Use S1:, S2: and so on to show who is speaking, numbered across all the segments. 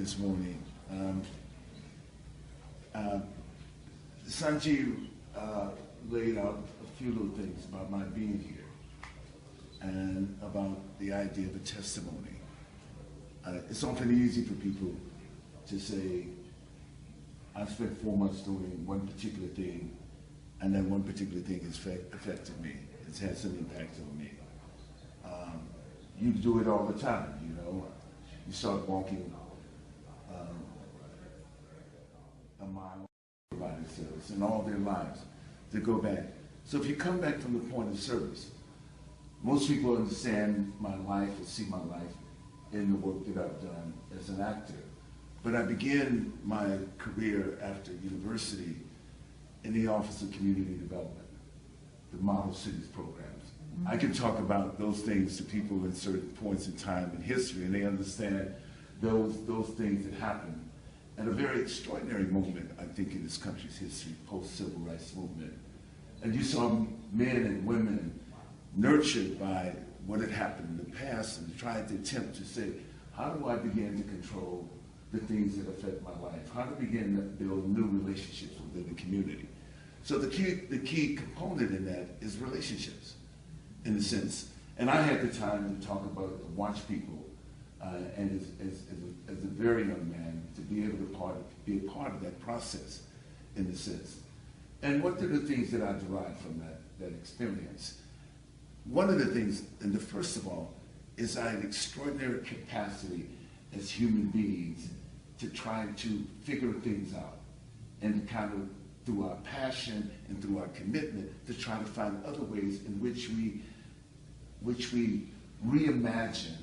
S1: this morning. Sanjeev laid out a few little things about my being here and about the idea of a testimony. It's often easy for people to say, I've spent 4 months doing one particular thing, and that one particular thing has affected me. It's had some impact on me. You do it all the time, you know. You start walking a mile by themselves in all their lives to go back. So if you come back from the point of service, most people understand my life or see my life in the work that I've done as an actor. But I began my career after university in the Office of Community Development, the Model Cities programs. I can talk about those things to people in certain points in time in history, and they understand those things that happened at a very extraordinary moment, I think, in this country's history, post-civil rights movement. And you saw men and women nurtured by what had happened in the past and tried to attempt to say, how do I begin to control the things that affect my life? How to begin to build new relationships within the community? So the key component in that is relationships, in a sense. And I had the time to talk about, to watch people, and as a very young man, to be able to be a part of that process, in a sense. And what are the things that I derived from that experience? One of the things, and the first of all, is I had extraordinary capacity as human beings to try to figure things out, and kind of through our passion and through our commitment to try to find other ways in which we reimagine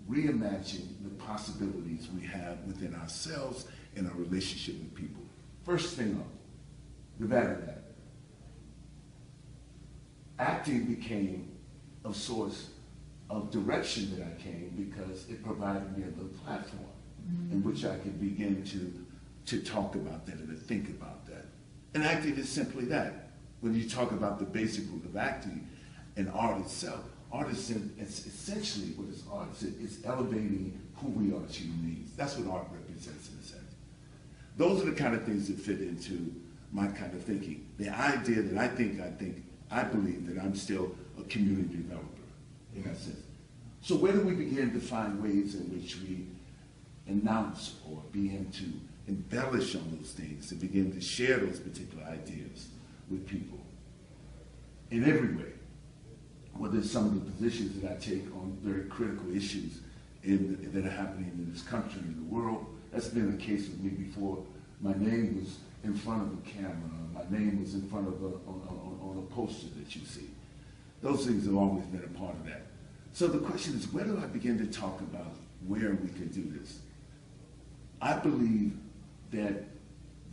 S1: the possibilities we have within ourselves and our relationship with people. First thing up, the better that. Acting became a source of direction that I came because it provided me a little platform in which I could begin to talk about that and to think about that. And acting is simply that. When you talk about the basic root of acting and art itself, art is essentially what is art. It's elevating who we are as human beings. That's what art represents in a sense. Those are the kind of things that fit into my kind of thinking. The idea that I believe that I'm still a community developer in that sense. So where do we begin to find ways in which we announce or begin to embellish on those things, to begin to share those particular ideas with people in every way? Whether it's some of the positions that I take on very critical issues that are happening in this country and the world. That's been the case with me before. My name was in front of the camera. My name was in front of on a poster that you see. Those things have always been a part of that. So the question is, where do I begin to talk about where we can do this? I believe that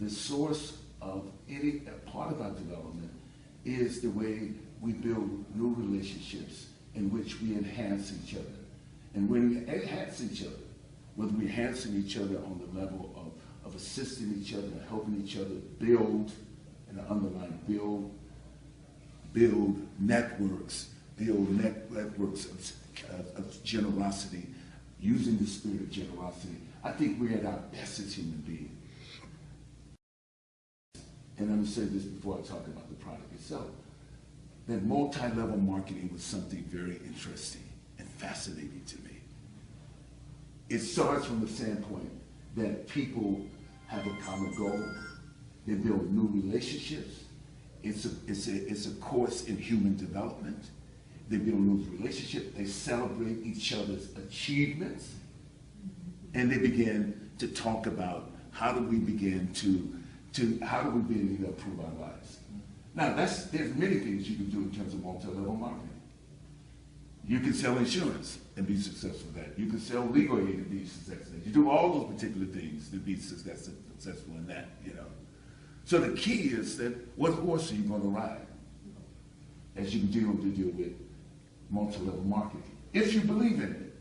S1: the source of any part of our development is the way we build new relationships in which we enhance each other. And when we enhance each other, whether we're enhancing each other on the level of assisting each other, helping each other build, and the underlying build networks of generosity, using the spirit of generosity, I think we're at our best as human beings. And I'm going to say this before I talk about the product itself, that multi-level marketing was something very interesting and fascinating to me. It starts from the standpoint that people have a common goal, they build new relationships, it's a course in human development, they build new relationships, they celebrate each other's achievements, and they begin to talk about how do we begin to improve our lives. Now, there's many things you can do in terms of multi-level marketing. You can sell insurance and be successful at that. You can sell legal aid and be successful at that. You do all those particular things to be successful in that, you know. So the key is that what horse are you going to ride as you deal with multi-level marketing? If you believe in it,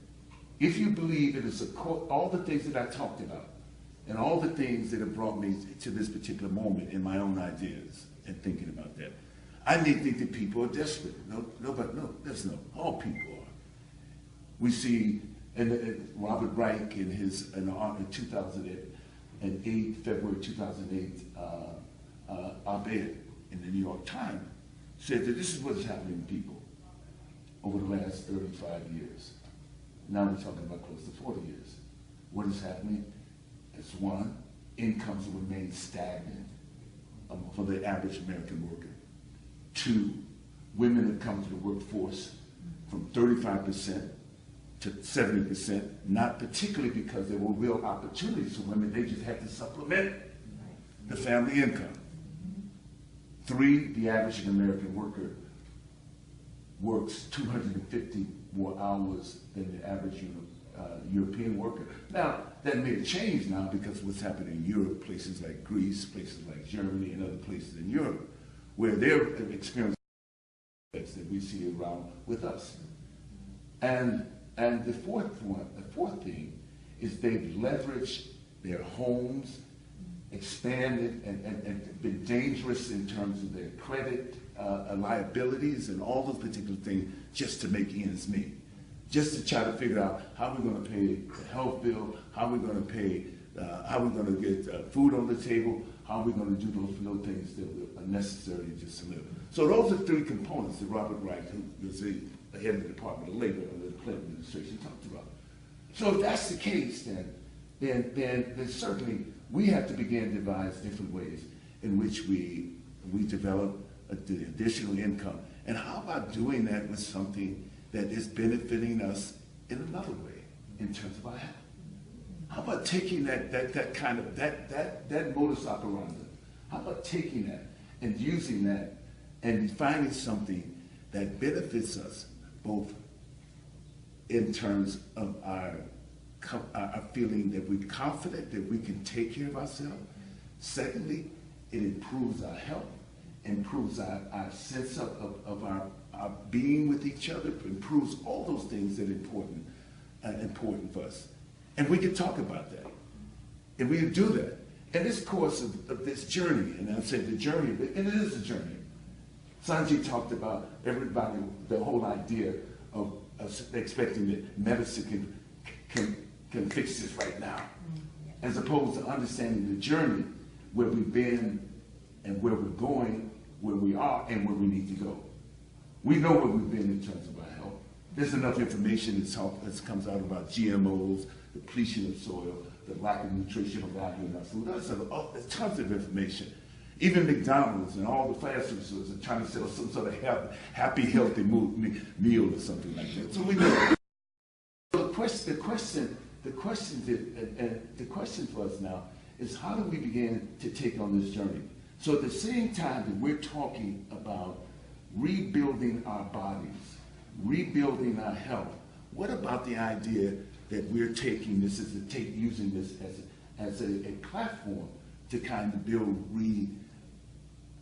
S1: if you believe it is all the things that I talked about and all the things that have brought me to this particular moment in my own ideas and thinking about that, I think that people are desperate. All people are. We see And Robert Reich in his in 2008, February 2008 op-ed in the New York Times said that this is what is happening to people over the last 35 years. Now we're talking about close to 40 years. What is happening is, one, incomes will remain stagnant for the average American worker. Two, women have come to the workforce from 35% to 70%, not particularly because there were real opportunities for women, they just had to supplement the family income. Three, the average American worker works 250 more hours than the average European worker. Now, that may change now because of what's happening in Europe, places like Greece, places like Germany, and other places in Europe, where they're experiencing that we see around with us. And the fourth thing is they've leveraged their homes, expanded and been dangerous in terms of their credit liabilities and all those particular things just to make ends meet. Just to try to figure out how we're going to pay the health bill, how we're going to pay, how we're going to get food on the table, how we're going to do those little things that are necessary just to live. So those are three components that Robert Reich, who was the head of the Department of Labor under the Clinton administration, talked about. So if that's the case, then certainly we have to begin to devise different ways in which we develop the additional income. And how about doing that with something that is benefiting us in another way, in terms of our health? How about taking that modus operandi? How about taking that and using that and finding something that benefits us both in terms of our feeling that we're confident that we can take care of ourselves. Secondly, it improves our health, improves our sense of our being with each other, improves all those things that are important for us. And we can talk about that. And we do that. In this course of this journey, and I said the journey, and it is a journey. Sanjay talked about everybody, the whole idea of expecting that medicine can fix this right now, as opposed to understanding the journey, where we've been and where we're going, where we are and where we need to go. We know where we've been in terms of our health. There's enough information that comes out about GMOs, depletion of soil, the lack of nutritional value in our food. There's tons of information. Even McDonald's and all the fast food stores are trying to sell some sort of happy, healthy meal or something like that. So we know. The question for us now is, how do we begin to take on this journey? So at the same time that we're talking about rebuilding our bodies, rebuilding our health, what about the idea that we're taking this using this as a platform to kind of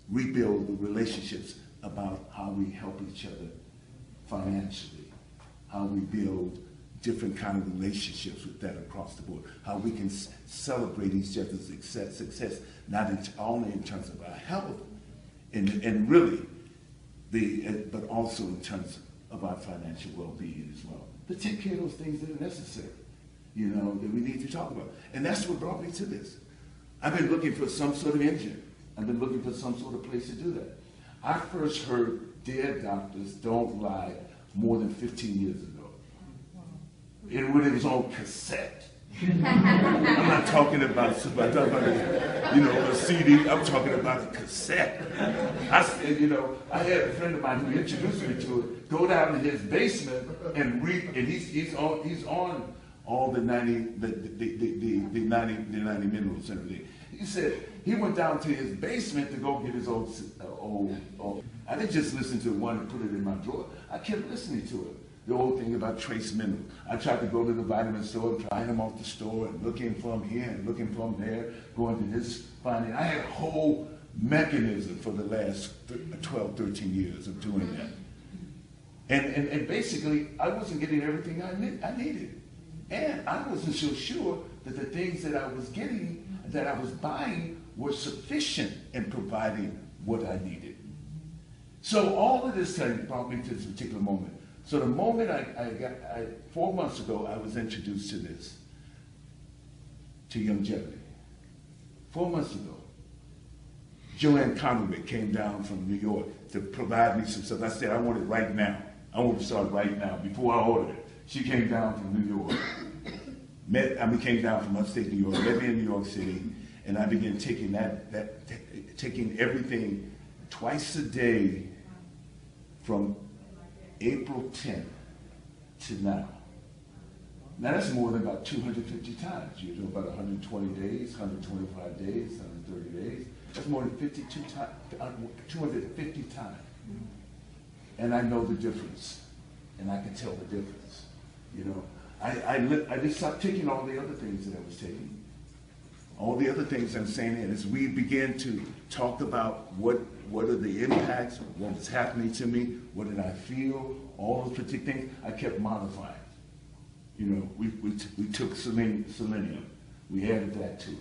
S1: rebuild the relationships about how we help each other financially, how we build different kind of relationships with that across the board, how we can celebrate each other's success, not only in terms of our health, and really, but also in terms of our financial well-being as well. To take care of those things that are necessary, that we need to talk about. And that's what brought me to this. I've been looking for some sort of engine. I've been looking for some sort of place to do that. I first heard Dear Doctors Don't Lie more than 15 years ago. When it was on cassette. I'm not talking about a CD. I'm talking about a cassette. I said, I had a friend of mine who introduced me to it. Go down to his basement and read, and he's on all the 90 minerals and everything. He said he went down to his basement to go get his old. I didn't just listen to one and put it in my drawer. I kept listening to it. The old thing about trace minerals. I tried to go to the vitamin store and trying them off the store and looking for them here and looking for them there, going to this, finding. I had a whole mechanism for the last 12, 13 years of doing that. And basically, I wasn't getting everything I needed. And I wasn't so sure that the things that I was getting, that I was buying, were sufficient in providing what I needed. So all of this time brought me to this particular moment So the moment 4 months ago, I was introduced to this, to Youngevity. 4 months ago, Joanne Conoway came down from New York to provide me some stuff. I said, I want it right now. I want to start right now, before I order it. She came down from New York. Came down from upstate New York, met me in New York City, and I began taking taking everything twice a day from April 10th to now. Now that's more than about 250 times. You do about 120 days, 125 days, 130 days. That's more than 250 times. And I know the difference, and I can tell the difference. You know, I just stopped taking all the other things that I was taking. All the other things I'm saying, and as we begin to talk about what are the impacts, what was happening to me, what did I feel, all those particular things, I kept modifying. You know, we took selenium, we added that to it.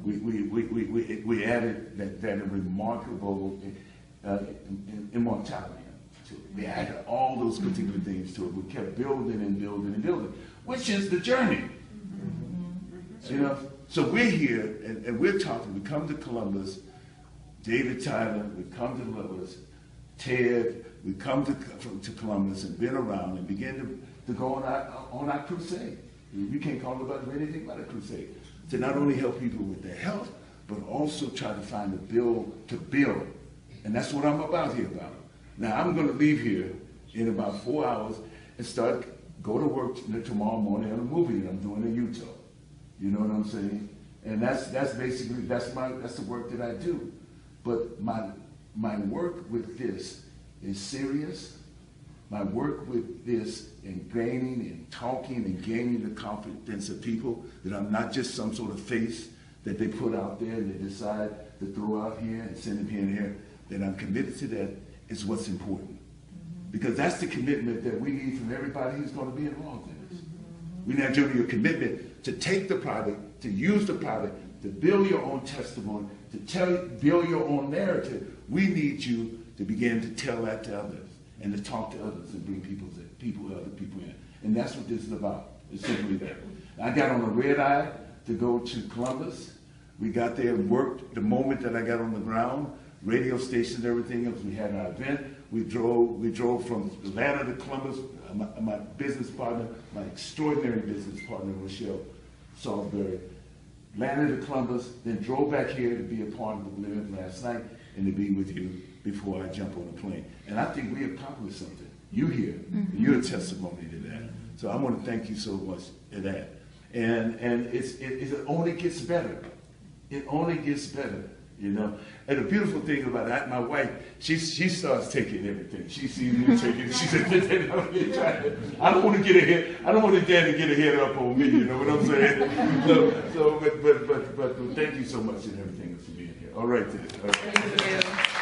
S1: We added that remarkable immortality to it. We added all those particular things to it. We kept building and building and building, which is the journey. You know, so we're here and we're talking. We come to Columbus, David Tyler. We come to Lewis, Ted. We come to Columbus and been around and begin to go on our crusade. You can't call it anything but a crusade. To not only help people with their health, but also try to find a bill to build. And that's what I'm about here about. Now I'm going to leave here in about 4 hours and go to work tomorrow morning on a movie that I'm doing in Utah. You know what I'm saying? And that's basically that's the work that I do. But my work with this is serious. My work with this in gaining and talking and gaining the confidence of people, that I'm not just some sort of face that they put out there and they decide to throw out here and send it here and here, that I'm committed to that is what's important. Because that's the commitment that we need from everybody who's going to be involved in this. We need to do your commitment to take the product, to use the product, to build your own testimony, to build your own narrative. We need you to begin to tell that to others and to talk to others and bring other people in. And that's what this is about. It's simply that. I got on a red eye to go to Columbus. We got there and worked the moment that I got on the ground, radio stations, everything else. We had our event. We drove from Atlanta to Columbus. My business partner, my extraordinary business partner, Rochelle Salisbury, landed to Columbus, then drove back here to be a part of the event last night and to be with you before I jump on a plane. And I think we accomplished something. You here, you're a testimony to that. So I want to thank you so much for that. And it only gets better. It only gets better, you know. And the beautiful thing about that, my wife, she starts taking everything. She sees me taking it. She said, I don't want to get ahead. I don't want to dare to get ahead up on me. You know what I'm saying? But thank you so much and everything for being here. All right, then. All right.
S2: Thank you.